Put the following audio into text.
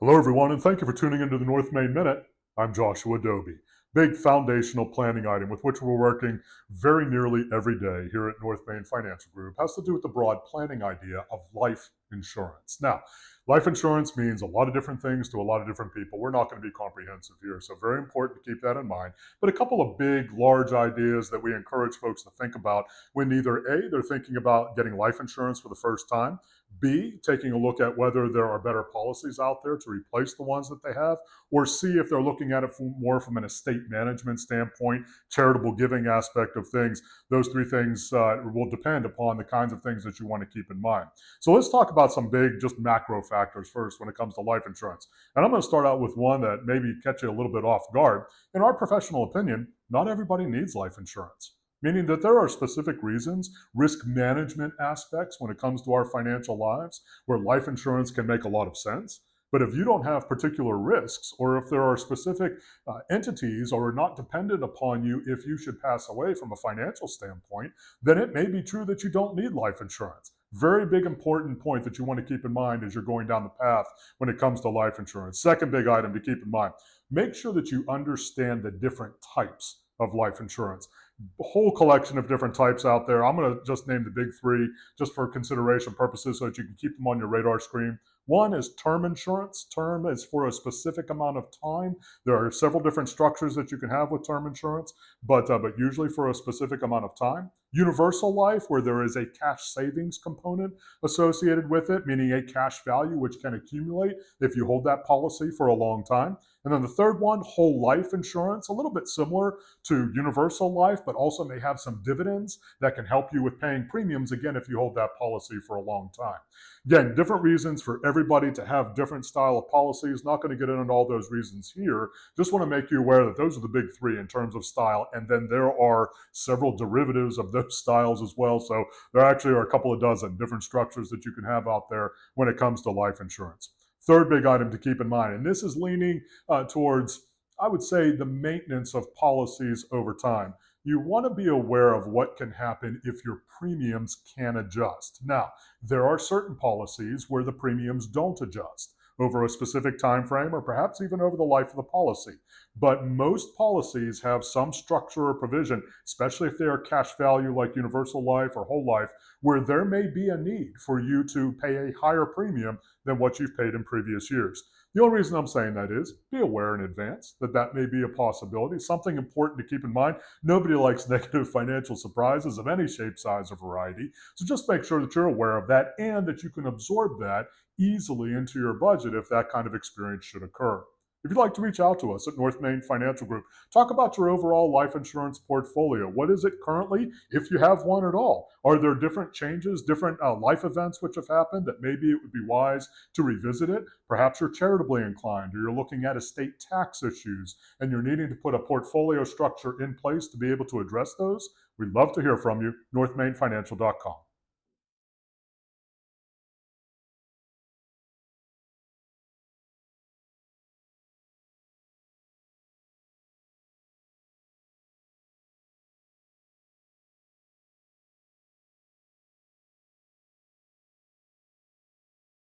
Hello, everyone, and thank you for tuning into the North Main Minute. I'm Joshua Doby. Big foundational planning item with which we're working very nearly every day here at North Main Financial Group has to do with the broad planning idea of life insurance. Now, life insurance means a lot of different things to a lot of different people. We're not going to be comprehensive here, so very important to keep that in mind. But a couple of big, large ideas that we encourage folks to think about when either A, they're thinking about getting life insurance for the first time, B, taking a look at whether there are better policies out there to replace the ones that they have, or C, if they're looking at it more from an estate management standpoint, charitable giving aspect of things. Those three things will depend upon the kinds of things that you want to keep in mind. So let's talk about some big, just macro factors first when it comes to life insurance. And I'm going to start out with one that maybe catch you a little bit off guard. In our professional opinion, not everybody needs life insurance, meaning that there are specific reasons, risk management aspects when it comes to our financial lives, where life insurance can make a lot of sense. But if you don't have particular risks, or if there are specific entities or are not dependent upon you if you should pass away from a financial standpoint, then it may be true that you don't need life insurance. Very big important point that you want to keep in mind as you're going down the path when it comes to life insurance. Second big item to keep in mind, make sure that you understand the different types of life insurance. A whole collection of different types out there. I'm going to just name the big three just for consideration purposes so that you can keep them on your radar screen. One is term insurance. Term is for a specific amount of time. There are several different structures that you can have with term insurance, but usually for a specific amount of time. Universal life, where there is a cash savings component associated with it, meaning a cash value which can accumulate if you hold that policy for a long time. And then the third one, whole life insurance, a little bit similar to universal life, but also may have some dividends that can help you with paying premiums, again, if you hold that policy for a long time. Again, different reasons for everybody to have different style of policies. Not going to get into all those reasons here. Just want to make you aware that those are the big three in terms of style. And then there are several derivatives of those styles as well. So there actually are a couple of dozen different structures that you can have out there when it comes to life insurance. Third big item to keep in mind, and this is leaning towards, I would say, the maintenance of policies over time. You want to be aware of what can happen if your premiums can adjust. Now, there are certain policies where the premiums don't adjust over a specific time frame or perhaps even over the life of the policy. But most policies have some structure or provision, especially if they are cash value like universal life or whole life, where there may be a need for you to pay a higher premium than what you've paid in previous years. The only reason I'm saying that is be aware in advance that that may be a possibility. Something important to keep in mind. Nobody likes negative financial surprises of any shape, size, or variety. So just make sure that you're aware of that and that you can absorb that easily into your budget if that kind of experience should occur. If you'd like to reach out to us at North Main Financial Group, talk about your overall life insurance portfolio. What is it currently, if you have one at all? Are there different changes, different life events which have happened that maybe it would be wise to revisit it? Perhaps you're charitably inclined or you're looking at estate tax issues and you're needing to put a portfolio structure in place to be able to address those. We'd love to hear from you. NorthMainFinancial.com.